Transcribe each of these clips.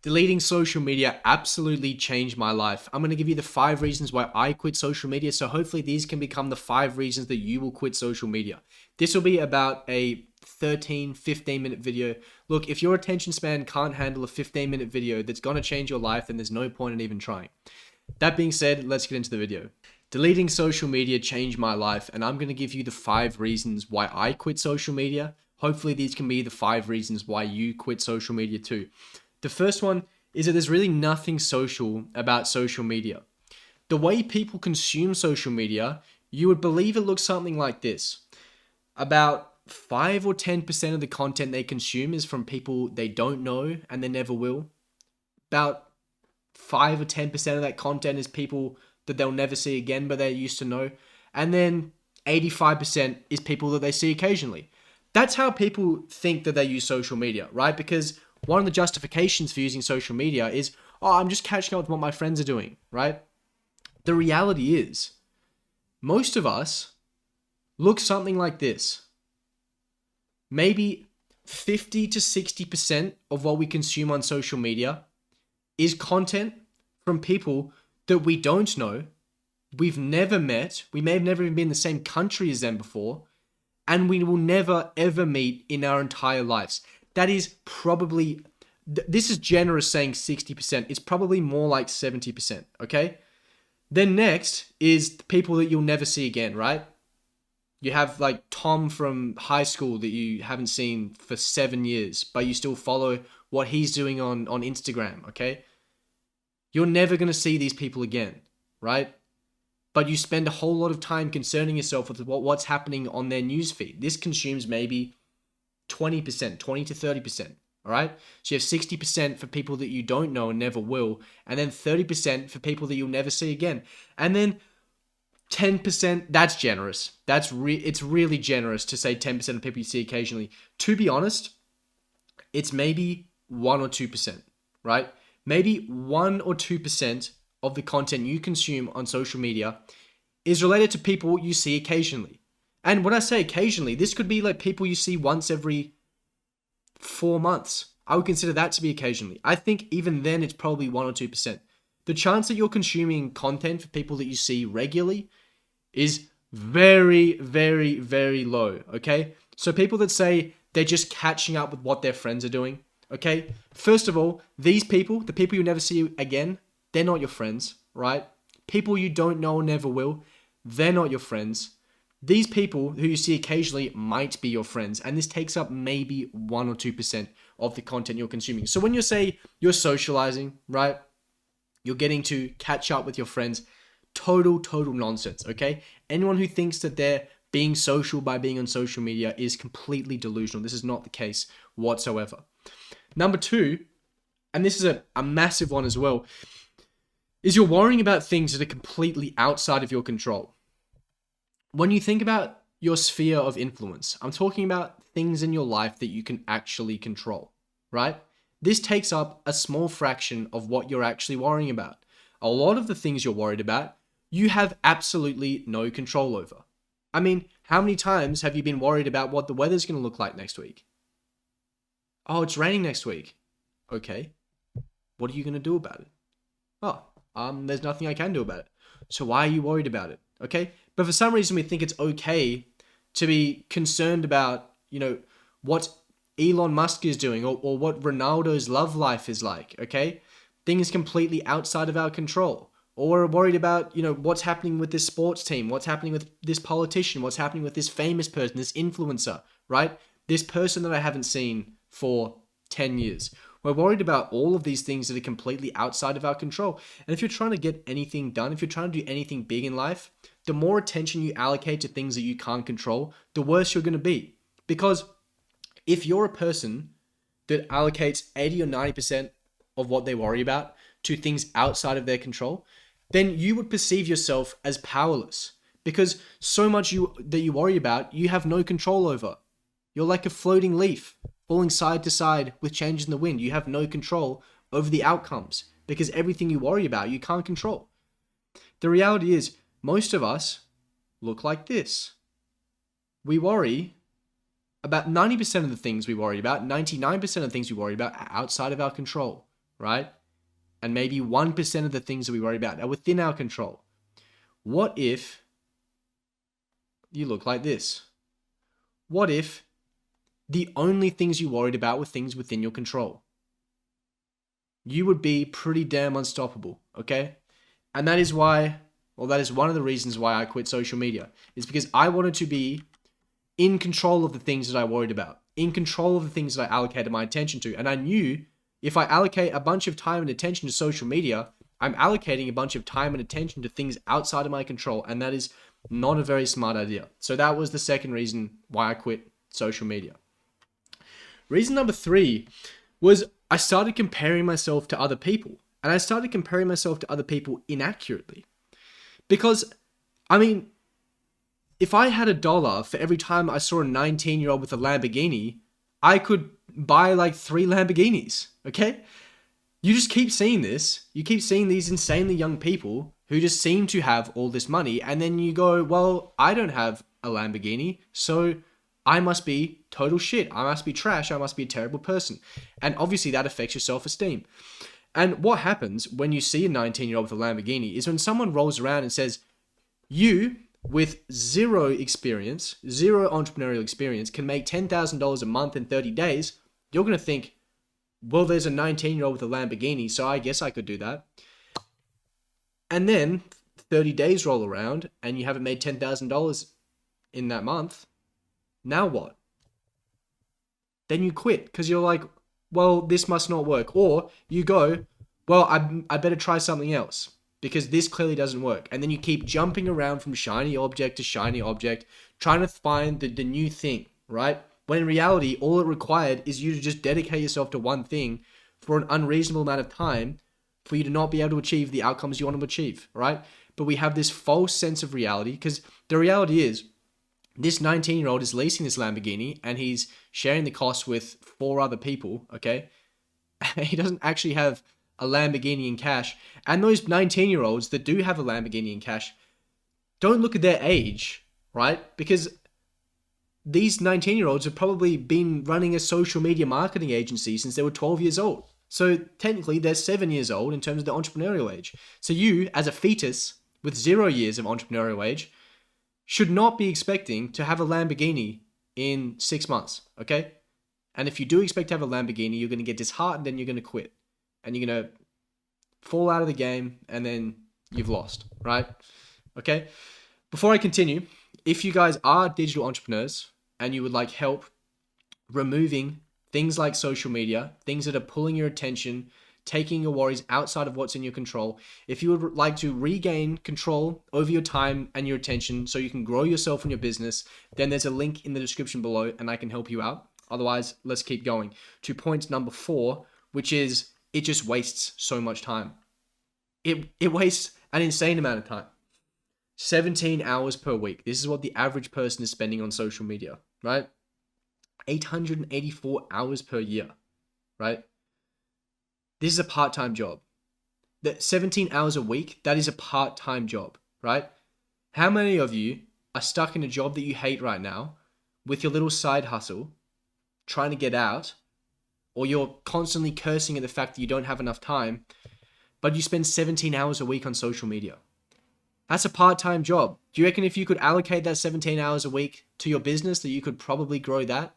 Deleting social media absolutely changed my life. I'm going to give you the 5 reasons why I quit social media. So hopefully these can become the 5 reasons that you will quit social media. This will be about a 13, 15-minute video. Look, if your attention span can't handle a 15-minute video that's going to change your life, then there's no point in even trying. That being said, let's get into the video. Deleting social media changed my life, and I'm going to give you the 5 reasons why I quit social media. Hopefully these can be the 5 reasons why you quit social media too. The first one is that there's really nothing social about social media. The way people consume social media, you would believe it looks something like this. About 5 or 10% of the content they consume is from people they don't know and they never will. About 5 or 10% of that content is people that they'll never see again, but they used to know. And then 85% is people that they see occasionally. That's how people think that they use social media, right? Because one of the justifications for using social media is, oh, I'm just catching up with what my friends are doing, right? The reality is, most of us look something like this. Maybe 50 to 60% of what we consume on social media is content from people that we don't know, we've never met, we may have never even been in the same country as them before, and we will never ever meet in our entire lives. That is probably, this is generous saying 60%. It's probably more like 70%, okay? Then next is the people that you'll never see again, right? You have like Tom from high school that you haven't seen for 7 years, but you still follow what he's doing on Instagram, okay? You're never going to see these people again, right? But you spend a whole lot of time concerning yourself with what's happening on their newsfeed. This consumes maybe 20%, 20 to 30%, all right? So you have 60% for people that you don't know and never will, and then 30% for people that you'll never see again. And then 10%, that's generous. It's really generous to say 10% of people you see occasionally. To be honest, it's maybe 1 or 2%, right? Maybe 1 or 2% of the content you consume on social media is related to people you see occasionally. And when I say occasionally, this could be like people you see once every 4 months. I would consider that to be occasionally. I think even then it's probably 1 or 2%. The chance that you're consuming content for people that you see regularly is very, very, very low, okay? So people that say they're just catching up with what their friends are doing, okay? First of all, these people, the people you never see again, they're not your friends, right? People you don't know or never will, they're not your friends. These people who you see occasionally might be your friends, and this takes up maybe 1 or 2% of the content you're consuming. So when you say you're socializing, right? You're getting to catch up with your friends, total nonsense, okay? Anyone who thinks that they're being social by being on social media is completely delusional. This is not the case whatsoever. Number 2, and this is a massive one as well, is you're worrying about things that are completely outside of your control. When you think about your sphere of influence, I'm talking about things in your life that you can actually control, right? This takes up a small fraction of what you're actually worrying about. A lot of the things you're worried about, you have absolutely no control over. I mean, how many times have you been worried about what the weather's going to look like next week? Oh, it's raining next week. Okay. What are you going to do about it? Oh, there's nothing I can do about it. So why are you worried about it? Okay. But for some reason, we think it's okay to be concerned about, what Elon Musk is doing or what Ronaldo's love life is like, okay? Things completely outside of our control. Or we're worried about, what's happening with this sports team, what's happening with this politician, what's happening with this famous person, this influencer, right? This person that I haven't seen for 10 years. We're worried about all of these things that are completely outside of our control. And if you're trying to get anything done, if you're trying to do anything big in life, the more attention you allocate to things that you can't control, the worse you're going to be. Because if you're a person that allocates 80 or 90% of what they worry about to things outside of their control, then you would perceive yourself as powerless. Because so much that you worry about, you have no control over. You're like a floating leaf, falling side to side with changes in the wind. You have no control over the outcomes because everything you worry about, you can't control. The reality is, most of us look like this. We worry about 90% of the things we worry about, 99% of the things we worry about are outside of our control, right? And maybe 1% of the things that we worry about are within our control. What if you look like this? What if the only things you worried about were things within your control? You would be pretty damn unstoppable, okay? And that is why, well, that is one of the reasons why I quit social media, is because I wanted to be in control of the things that I worried about, in control of the things that I allocated my attention to. And I knew if I allocate a bunch of time and attention to social media, I'm allocating a bunch of time and attention to things outside of my control. And that is not a very smart idea. So that was the second reason why I quit social media. Reason number 3 was I started comparing myself to other people. And I started comparing myself to other people inaccurately. Because, I mean, if I had $1 for every time I saw a 19-year-old with a Lamborghini, I could buy like 3 Lamborghinis, okay? You just keep seeing this. You keep seeing these insanely young people who just seem to have all this money, and then you go, well, I don't have a Lamborghini, so I must be total shit. I must be trash. I must be a terrible person. And obviously that affects your self-esteem. And what happens when you see a 19-year-old with a Lamborghini is when someone rolls around and says, you, with zero experience, zero entrepreneurial experience, can make $10,000 a month in 30 days, you're going to think, well, there's a 19-year-old with a Lamborghini, so I guess I could do that. And then 30 days roll around and you haven't made $10,000 in that month. Now what? Then you quit because you're like, well, this must not work. Or you go, well, I better try something else because this clearly doesn't work. And then you keep jumping around from shiny object to shiny object, trying to find the new thing, right? When in reality, all it required is you to just dedicate yourself to one thing for an unreasonable amount of time for you to not be able to achieve the outcomes you want to achieve, right? But we have this false sense of reality because the reality is this 19-year-old is leasing this Lamborghini and he's sharing the cost with 4 other people, okay? He doesn't actually have a Lamborghini in cash. And those 19-year-olds that do have a Lamborghini in cash, don't look at their age, right? Because these 19-year-olds have probably been running a social media marketing agency since they were 12 years old. So technically, they're 7 years old in terms of the entrepreneurial age. So you, as a fetus with 0 years of entrepreneurial age, should not be expecting to have a Lamborghini in 6 months, okay? And if you do expect to have a Lamborghini, you're going to get disheartened and you're going to quit. And you're going to fall out of the game and then you've lost, right? Okay? Before I continue, if you guys are digital entrepreneurs and you would like help removing things like social media, things that are pulling your attention, taking your worries outside of what's in your control, if you would like to regain control over your time and your attention so you can grow yourself and your business, then there's a link in the description below and I can help you out. Otherwise, let's keep going to point number 4, which is it just wastes so much time. It wastes an insane amount of time. 17 hours per week. This is what the average person is spending on social media, right? 884 hours per year, right? This is a part-time job. That 17 hours a week, that is a part-time job, right? How many of you are stuck in a job that you hate right now with your little side hustle, trying to get out, or you're constantly cursing at the fact that you don't have enough time, but you spend 17 hours a week on social media? That's a part-time job. Do you reckon if you could allocate that 17 hours a week to your business that you could probably grow that?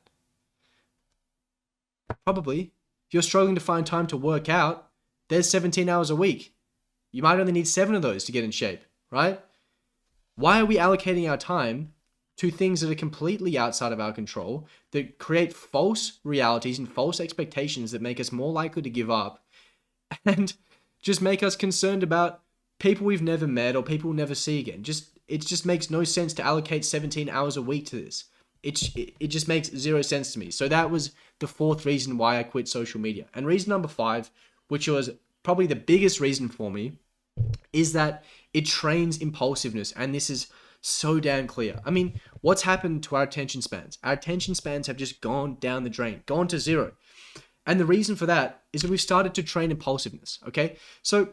Probably. If you're struggling to find time to work out, there's 17 hours a week. You might only need 7 of those to get in shape, right? Why are we allocating our time to things that are completely outside of our control, that create false realities and false expectations that make us more likely to give up and just make us concerned about people we've never met or people we'll never see again? It just makes no sense to allocate 17 hours a week to this. It just makes zero sense to me. So that was the 4th reason why I quit social media. And reason number 5, which was probably the biggest reason for me, is that it trains impulsiveness. And this is so damn clear. I mean, what's happened to our attention spans? Our attention spans have just gone down the drain, gone to 0. And the reason for that is that we've started to train impulsiveness, okay? So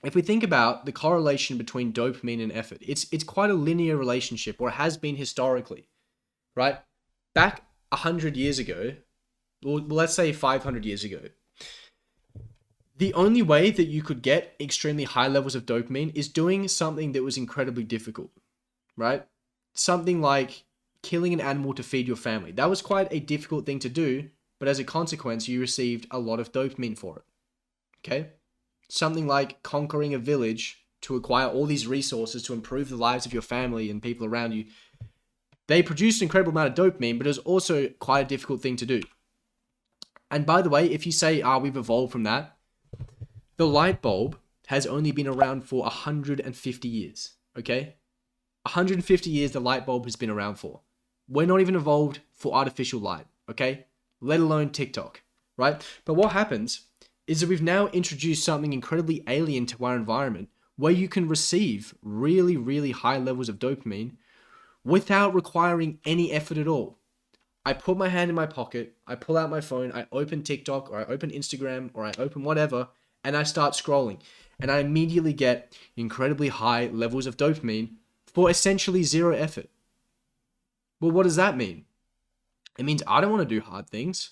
if we think about the correlation between dopamine and effort, it's quite a linear relationship, or it has been historically, right? Back 100 years ago, well, let's say 500 years ago, The only way that you could get extremely high levels of dopamine is doing something that was incredibly difficult, right? Something like killing an animal to feed your family. That was quite a difficult thing to do, but as a consequence, you received a lot of dopamine for it. Okay? Something like conquering a village to acquire all these resources to improve the lives of your family and people around you. They produced an incredible amount of dopamine, but it was also quite a difficult thing to do. And by the way, if you say, we've evolved from that, the light bulb has only been around for 150 years, okay? 150 years the light bulb has been around for. We're not even evolved for artificial light, okay? Let alone TikTok, right? But what happens is that we've now introduced something incredibly alien to our environment where you can receive really, really high levels of dopamine without requiring any effort at all. I put my hand in my pocket, I pull out my phone, I open TikTok or I open Instagram or I open whatever, and I start scrolling. And I immediately get incredibly high levels of dopamine for essentially zero effort. Well, what does that mean? It means I don't want to do hard things.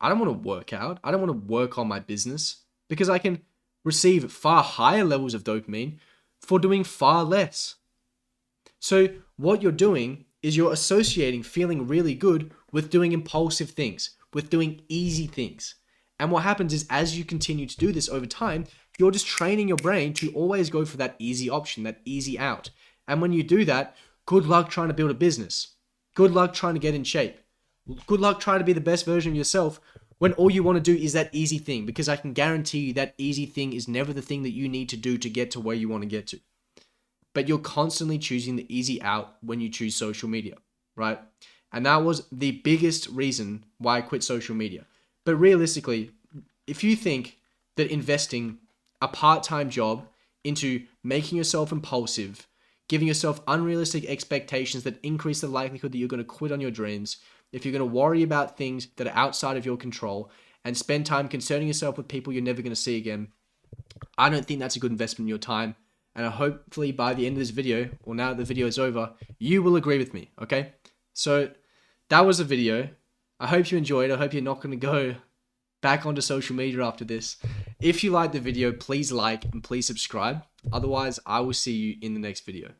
I don't want to work out. I don't want to work on my business because I can receive far higher levels of dopamine for doing far less. So what you're doing is you're associating feeling really good with doing impulsive things, with doing easy things. And what happens is as you continue to do this over time, you're just training your brain to always go for that easy option, that easy out. And when you do that, good luck trying to build a business. Good luck trying to get in shape. Good luck trying to be the best version of yourself when all you want to do is that easy thing, because I can guarantee you that easy thing is never the thing that you need to do to get to where you want to get to. But you're constantly choosing the easy out when you choose social media, right? And that was the biggest reason why I quit social media. But realistically, if you think that investing a part-time job into making yourself impulsive, giving yourself unrealistic expectations that increase the likelihood that you're going to quit on your dreams, if you're going to worry about things that are outside of your control and spend time concerning yourself with people you're never going to see again, I don't think that's a good investment in your time. And hopefully by the end of this video, or now that the video is over, you will agree with me, okay? So that was the video. I hope you enjoyed. I hope you're not going to go back onto social media after this. If you liked the video, please like and please subscribe. Otherwise, I will see you in the next video.